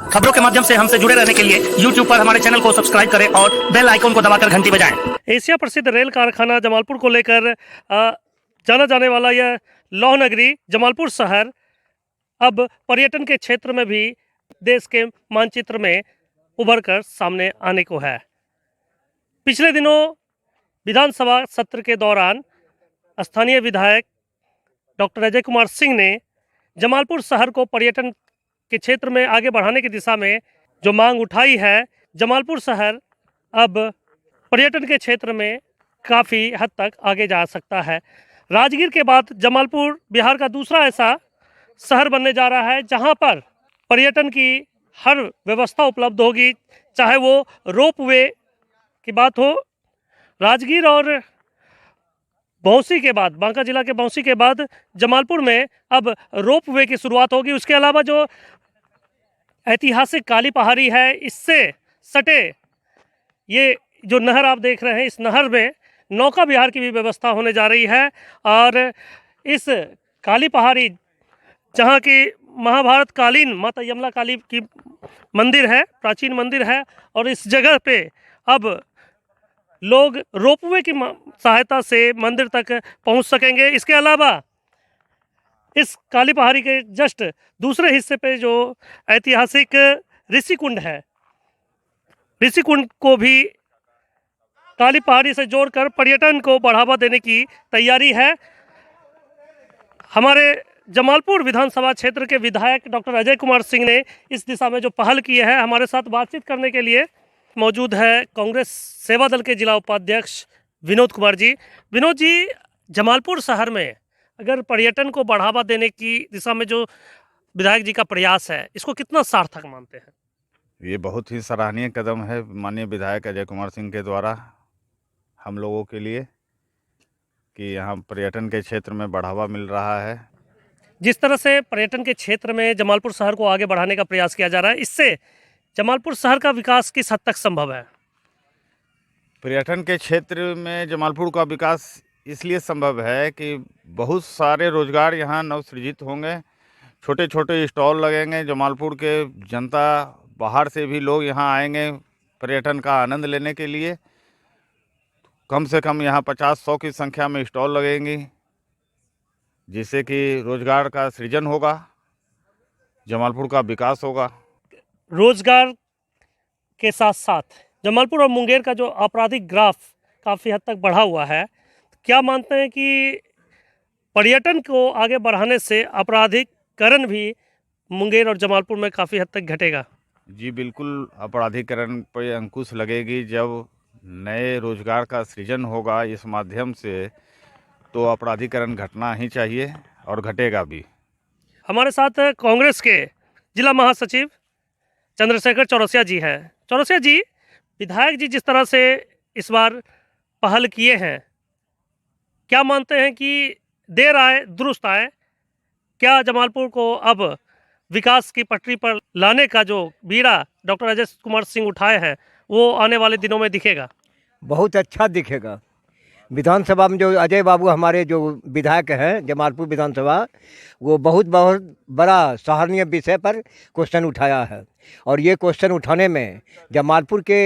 खबरों के माध्यम से हमसे जुड़े रहने के लिए YouTube पर हमारे चैनल को सब्सक्राइब करें और बेल आइकन को दबाकर घंटी बजाएं। एशिया प्रसिद्ध रेल कारखाना जमालपुर को लेकर जाना जाने वाला यह लौह नगरी जमालपुर शहर अब पर्यटन के क्षेत्र में भी देश के मानचित्र में उभर कर सामने आने को है। पिछले दिनों विधानसभा सत्र के दौरान स्थानीय विधायक डॉक्टर अजय कुमार सिंह ने जमालपुर शहर को पर्यटन के क्षेत्र में आगे बढ़ाने की दिशा में जो मांग उठाई है, जमालपुर शहर अब पर्यटन के क्षेत्र में काफ़ी हद तक आगे जा सकता है। राजगीर के बाद जमालपुर बिहार का दूसरा ऐसा शहर बनने जा रहा है जहां पर पर्यटन की हर व्यवस्था उपलब्ध होगी, चाहे वो रोप वे की बात हो। राजगीर और बौंसी के बाद, बांका जिला के बौंसी के बाद जमालपुर में अब रोप वे की शुरुआत होगी। उसके अलावा जो ऐतिहासिक काली पहाड़ी है, इससे सटे ये जो नहर आप देख रहे हैं, इस नहर में नौका विहार की भी व्यवस्था होने जा रही है। और इस काली पहाड़ी जहाँ की महाभारत कालीन माता यमला काली की मंदिर है, प्राचीन मंदिर है, और इस जगह पे अब लोग रोपवे की सहायता से मंदिर तक पहुंच सकेंगे। इसके अलावा इस काली पहाड़ी के जस्ट दूसरे हिस्से पे जो ऐतिहासिक ऋषि कुंड है, ऋषि कुंड को भी काली पहाड़ी से जोड़कर पर्यटन को बढ़ावा देने की तैयारी है। हमारे जमालपुर विधानसभा क्षेत्र के विधायक डॉक्टर अजय कुमार सिंह ने इस दिशा में जो पहल की है, हमारे साथ बातचीत करने के लिए मौजूद है कांग्रेस सेवा दल के जिला उपाध्यक्ष विनोद कुमार जी। विनोद जी, जमालपुर शहर में अगर पर्यटन को बढ़ावा देने की दिशा में जो विधायक जी का प्रयास है, इसको कितना सार्थक मानते हैं? ये बहुत ही सराहनीय कदम है माननीय विधायक अजय कुमार सिंह के द्वारा हम लोगों के लिए कि यहाँ पर्यटन के क्षेत्र में बढ़ावा मिल रहा है। जिस तरह से पर्यटन के क्षेत्र में जमालपुर शहर को आगे बढ़ाने का प्रयास किया जा रहा है, इससे जमालपुर शहर का विकास किस हद तक संभव है? पर्यटन के क्षेत्र में जमालपुर का विकास इसलिए संभव है कि बहुत सारे रोजगार यहाँ नवसृजित होंगे, छोटे छोटे स्टॉल लगेंगे। जमालपुर के जनता बाहर से भी लोग यहाँ आएंगे पर्यटन का आनंद लेने के लिए। कम से कम यहाँ 50-100 की संख्या में स्टॉल लगेंगी, जिससे कि रोजगार का सृजन होगा, जमालपुर का विकास होगा। रोजगार के साथ साथ जमालपुर और मुंगेर का जो आपराधिक ग्राफ काफ़ी हद तक बढ़ा हुआ है, क्या मानते हैं कि पर्यटन को आगे बढ़ाने से आपराधिकरण भी मुंगेर और जमालपुर में काफ़ी हद तक घटेगा? जी बिल्कुल, अपराधीकरण पर अंकुश लगेगी। जब नए रोजगार का सृजन होगा इस माध्यम से, तो अपराधीकरण घटना ही चाहिए और घटेगा भी। हमारे साथ कांग्रेस के जिला महासचिव चंद्रशेखर चौरसिया जी हैं। चौरसिया जी, विधायक जी जिस तरह से इस बार पहल किए हैं, क्या मानते हैं कि देर आए दुरुस्त आए? क्या जमालपुर को अब विकास की पटरी पर लाने का जो बीड़ा डॉक्टर अजय कुमार सिंह उठाए हैं, वो आने वाले दिनों में दिखेगा? बहुत अच्छा दिखेगा। विधानसभा में जो अजय बाबू हमारे जो विधायक हैं जमालपुर विधानसभा, वो बहुत बड़ा सराहनीय विषय पर क्वेश्चन उठाया है। और ये क्वेश्चन उठाने में जमालपुर के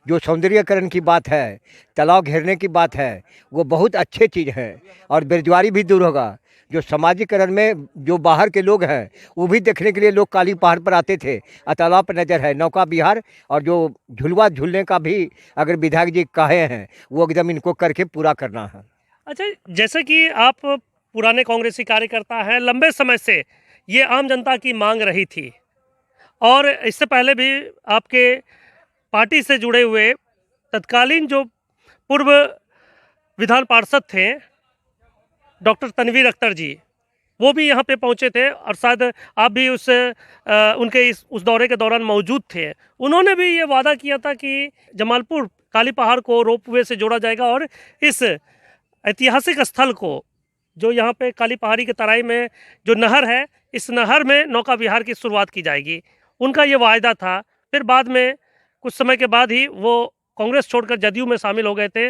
जो सौंदर्यीकरण की बात है, तालाब घेरने की बात है, वो बहुत अच्छी चीज़ है। और बेरोजगारी भी दूर होगा। जो सामाजिकरण में जो बाहर के लोग हैं, वो भी देखने के लिए लोग काली पहाड़ पर आते थे। तालाब पर नज़र है, नौका विहार और जो झुलवा झूलने का भी अगर विधायक जी कहे हैं, वो एकदम इनको करके पूरा करना है। अच्छा, जैसे कि आप पुराने कांग्रेसी कार्यकर्ता हैं, लंबे समय से ये आम जनता की मांग रही थी, और इससे पहले भी आपके पार्टी से जुड़े हुए तत्कालीन जो पूर्व विधान पार्षद थे डॉक्टर तनवीर अख्तर जी, वो भी यहाँ पे पहुँचे थे, और शायद आप भी उनके उस दौरे के दौरान मौजूद थे। उन्होंने भी ये वादा किया था कि जमालपुर काली पहाड़ को रोपवे से जोड़ा जाएगा, और इस ऐतिहासिक स्थल को, जो यहाँ पे काली पहाड़ी के तराई में जो नहर है, इस नहर में नौका विहार की शुरुआत की जाएगी। उनका ये वायदा था। फिर बाद में कुछ समय के बाद ही वो कांग्रेस छोड़कर जदयू में शामिल हो गए थे।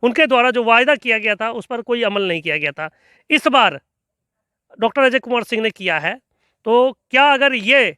उनके द्वारा जो वायदा किया गया था, उस पर कोई अमल नहीं किया गया था। इस बार डॉक्टर अजय कुमार सिंह ने किया है, तो क्या अगर ये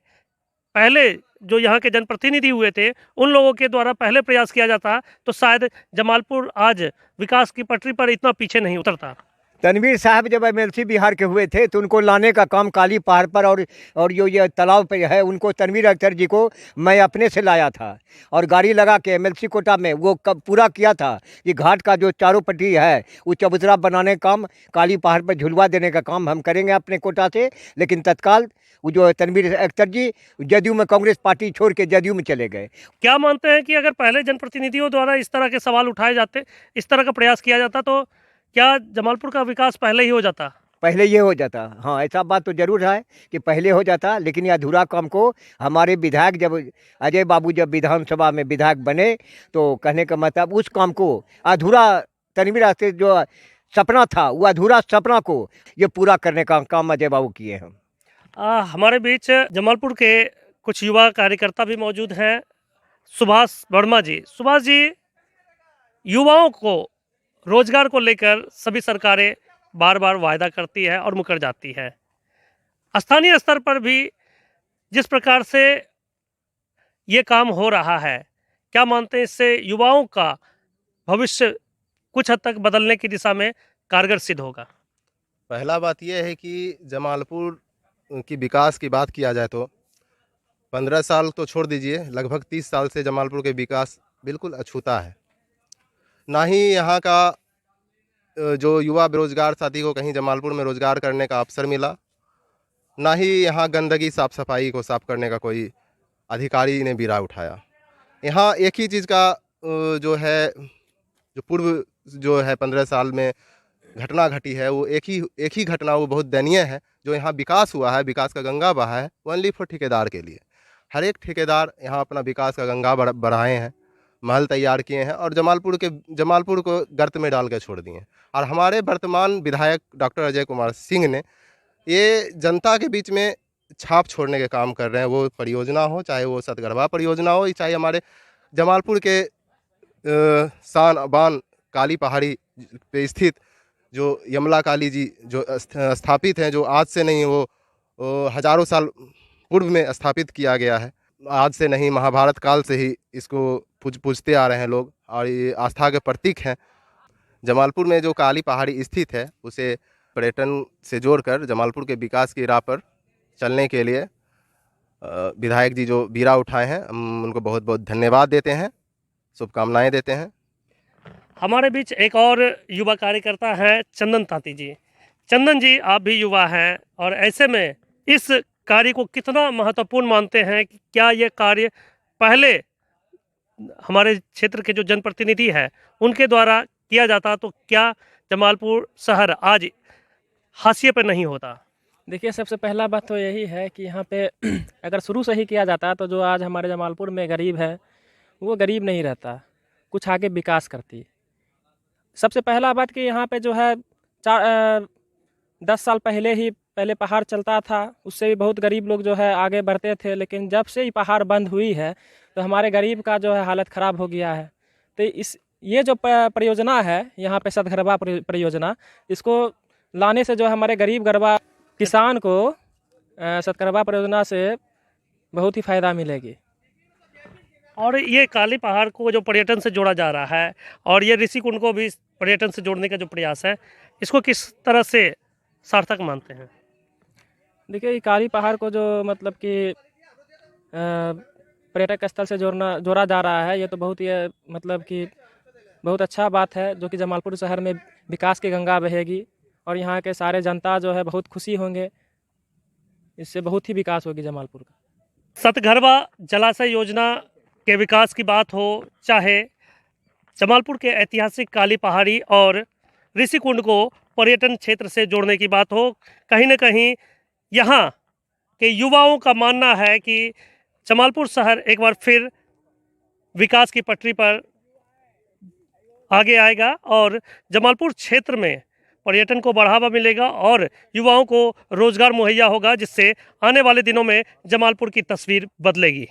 पहले जो यहाँ के जनप्रतिनिधि हुए थे उन लोगों के द्वारा पहले प्रयास किया जाता तो शायद जमालपुर आज विकास की पटरी पर इतना पीछे नहीं उतरता। तनवीर साहब जब एमएलसी बिहार के हुए थे तो उनको लाने का काम काली पहाड़ पर और जो ये तालाब पे है उनको तनवीर अख्तर जी को मैं अपने से लाया था और गाड़ी लगा के एमएलसी कोटा में वो पूरा किया था। ये घाट का जो चारों पट्टी है वो चबूतरा बनाने का काम, काली पहाड़ पर झुलवा देने का काम हम करेंगे अपने कोटा से। लेकिन तत्काल वो जो तनवीर अख्तर जी जदयू में, कांग्रेस पार्टी छोड़ के जदयू में चले गए। क्या मानते हैं कि अगर पहले जनप्रतिनिधियों द्वारा इस तरह के सवाल उठाए जाते, इस तरह का प्रयास किया जाता तो क्या जमालपुर का विकास पहले ही हो जाता? पहले ये हो जाता, हाँ ऐसा बात तो जरूर है कि पहले हो जाता। लेकिन ये अधूरा काम को हमारे विधायक जब अजय बाबू जब विधानसभा में विधायक बने तो कहने का मतलब उस काम को अधूरा, तनवीर से जो सपना था वो अधूरा सपना को ये पूरा करने का काम अजय बाबू किए हैं। हमारे बीच जमालपुर के कुछ युवा कार्यकर्ता भी मौजूद हैं। सुभाष वर्मा जी, सुभाष जी, युवाओं को रोजगार को लेकर सभी सरकारें बार बार वायदा करती है और मुकर जाती है। स्थानीय स्तर पर भी जिस प्रकार से ये काम हो रहा है, क्या मानते हैं इससे युवाओं का भविष्य कुछ हद तक बदलने की दिशा में कारगर सिद्ध होगा? पहला बात यह है कि जमालपुर की विकास की बात किया जाए तो 15 साल तो छोड़ दीजिए, लगभग 30 साल से जमालपुर के विकास बिल्कुल अछूता है। ना ही यहाँ का जो युवा बेरोजगार साथी को कहीं जमालपुर में रोजगार करने का अवसर मिला, ना ही यहाँ गंदगी साफ सफाई को साफ करने का कोई अधिकारी ने बीड़ा उठाया। यहाँ एक ही चीज़ का जो है, जो पूर्व जो है 15 साल में घटना घटी है, वो एक ही घटना, वो बहुत दयनीय है। जो यहाँ विकास हुआ है, विकास का गंगा बहा है, ओनली फॉर ठेकेदार के लिए। हर एक ठेकेदार यहाँ अपना विकास का गंगा बढ़ाए हैं, महल तैयार किए हैं और जमालपुर को गर्त में डाल कर छोड़ दिए हैं। और हमारे वर्तमान विधायक डॉक्टर अजय कुमार सिंह ने ये जनता के बीच में छाप छोड़ने के काम कर रहे हैं। वो परियोजना हो, चाहे वो सतगरबा परियोजना हो, चाहे हमारे जमालपुर के शान बान काली पहाड़ी पे स्थित जो यमला काली जी जो स्थापित हैं, जो आज से नहीं वो हजारों साल पूर्व में स्थापित किया गया है। आज से नहीं, महाभारत काल से ही इसको पूजते आ रहे हैं लोग और ये आस्था के प्रतीक हैं। जमालपुर में जो काली पहाड़ी स्थित है उसे पर्यटन से जोड़कर जमालपुर के विकास की राह पर चलने के लिए विधायक जी जो बीड़ा उठाए हैं, हम उनको बहुत बहुत धन्यवाद देते हैं, शुभकामनाएं देते हैं। हमारे बीच एक और युवा कार्यकर्ता हैं चंदन तांती जी। चंदन जी, आप भी युवा हैं और ऐसे में इस कार्य को कितना महत्वपूर्ण मानते हैं कि क्या ये कार्य पहले हमारे क्षेत्र के जो जनप्रतिनिधि हैं उनके द्वारा किया जाता तो क्या जमालपुर शहर आज हाशिए पर नहीं होता? देखिए, सबसे पहला बात तो यही है कि यहाँ पे अगर शुरू से ही किया जाता तो जो आज हमारे जमालपुर में गरीब है वो गरीब नहीं रहता, कुछ आगे विकास करती। सबसे पहला बात कि यहाँ पे जो है 10 साल पहले पहाड़ चलता था, उससे भी बहुत गरीब लोग जो है आगे बढ़ते थे। लेकिन जब से ही पहाड़ बंद हुई है तो हमारे गरीब का जो है हालत ख़राब हो गया है। तो ये जो परियोजना है यहाँ पे सतगरबा परियोजना, इसको लाने से जो हमारे गरीब गरबा किसान को सतगरबा परियोजना से बहुत ही फ़ायदा मिलेगी। और ये काली पहाड़ को जो पर्यटन से जोड़ा जा रहा है और ये ऋषिकुंड को भी पर्यटन से जोड़ने का जो प्रयास है, इसको किस तरह से सार्थक मानते हैं? देखिए, काली पहाड़ को जो मतलब कि पर्यटक स्थल से जोड़ा जा रहा है, ये तो बहुत ही मतलब कि बहुत अच्छा बात है, जो कि जमालपुर शहर में विकास की गंगा बहेगी और यहाँ के सारे जनता जो है बहुत खुशी होंगे। इससे बहुत ही विकास होगी जमालपुर का। सतगरबा जलाशय योजना के विकास की बात हो, चाहे जमालपुर के ऐतिहासिक काली पहाड़ी और ऋषिकुंड को पर्यटन क्षेत्र से जोड़ने की बात हो, कहीं न कहीं यहाँ के युवाओं का मानना है कि जमालपुर शहर एक बार फिर विकास की पटरी पर आगे आएगा और जमालपुर क्षेत्र में पर्यटन को बढ़ावा मिलेगा और युवाओं को रोजगार मुहैया होगा, जिससे आने वाले दिनों में जमालपुर की तस्वीर बदलेगी।